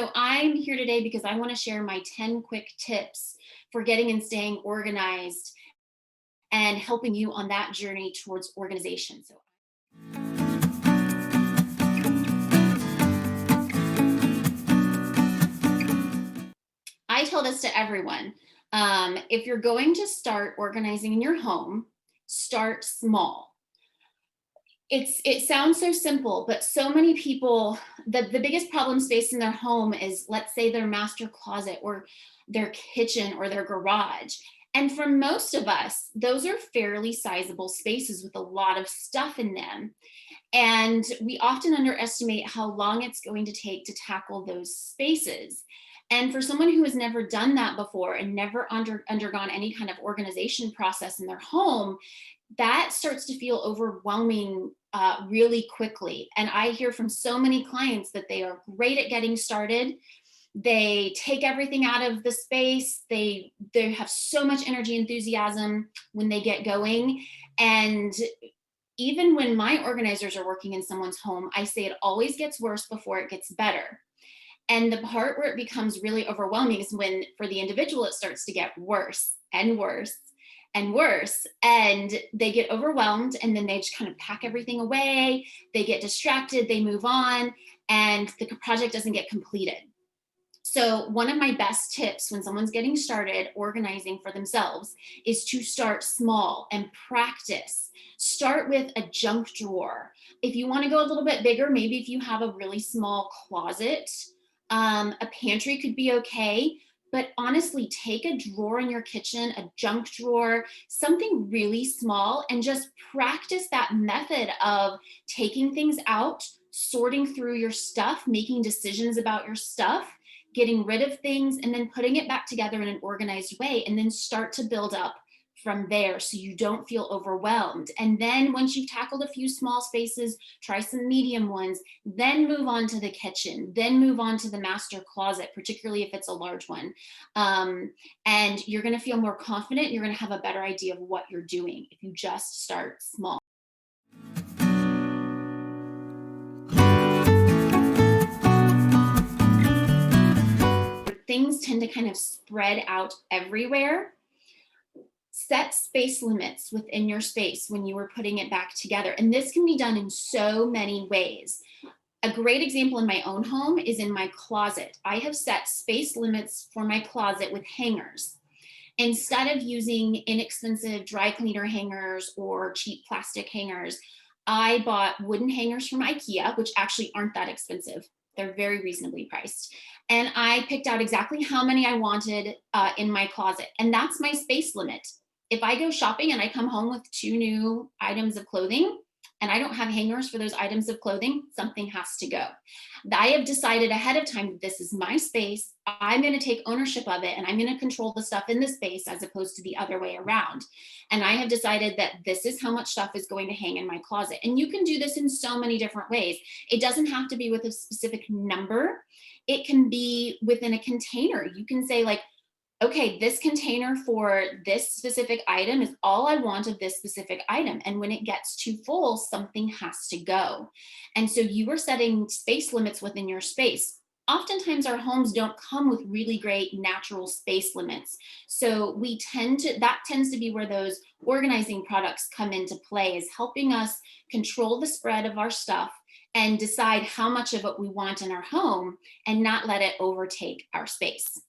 So I'm here today because I want to share my 10 quick tips for getting and staying organized and helping you on that journey towards organization. So I tell this to everyone. If you're going to start organizing in your home, start small. It sounds so simple, but so many people, the biggest problems facing their home is, let's say, their master closet or their kitchen or their garage. And for most of us, those are fairly sizable spaces with a lot of stuff in them. And we often underestimate how long it's going to take to tackle those spaces. And for someone who has never done that before and never undergone any kind of organization process in their home, that starts to feel overwhelming really quickly. And I hear from so many clients that they are great at getting started. They take everything out of the space. They have so much energy, enthusiasm when they get going. And even when my organizers are working in someone's home, I say it always gets worse before it gets better. And the part where it becomes really overwhelming is when, for the individual, it starts to get worse and worse and worse. And they get overwhelmed and then they just kind of pack everything away. They get distracted, they move on, and the project doesn't get completed. So, one of my best tips when someone's getting started organizing for themselves is to start small and practice. Start with a junk drawer. If you want to go a little bit bigger, maybe if you have a really small closet, a pantry could be okay. But honestly, take a drawer in your kitchen, a junk drawer, something really small, and just practice that method of taking things out, sorting through your stuff, making decisions about your stuff, getting rid of things, and then putting it back together in an organized way, and then start to build up from there so you don't feel overwhelmed. And then once you've tackled a few small spaces, try some medium ones, then move on to the kitchen, then move on to the master closet, particularly if it's a large one. And you're going to feel more confident. You're going to have a better idea of what you're doing if you just start small. Things tend to kind of spread out everywhere. Set space limits within your space when you are putting it back together. And this can be done in so many ways. A great example in my own home is in my closet. I have set space limits for my closet with hangers. Instead of using inexpensive dry cleaner hangers or cheap plastic hangers, I bought wooden hangers from IKEA, which actually aren't that expensive. They're very reasonably priced. And I picked out exactly how many I wanted in my closet. And that's my space limit. If I go shopping and I come home with 2 new items of clothing and I don't have hangers for those items of clothing, something has to go. I have decided ahead of time that this is my space. I'm going to take ownership of it and I'm going to control the stuff in the space as opposed to the other way around. And I have decided that this is how much stuff is going to hang in my closet. And you can do this in so many different ways. It doesn't have to be with a specific number. It can be within a container. You can say, like, okay, this container for this specific item is all I want of this specific item. And when it gets too full, something has to go. And so you are setting space limits within your space. Oftentimes our homes don't come with really great natural space limits. So that tends to be where those organizing products come into play, is helping us control the spread of our stuff and decide how much of it we want in our home and not let it overtake our space.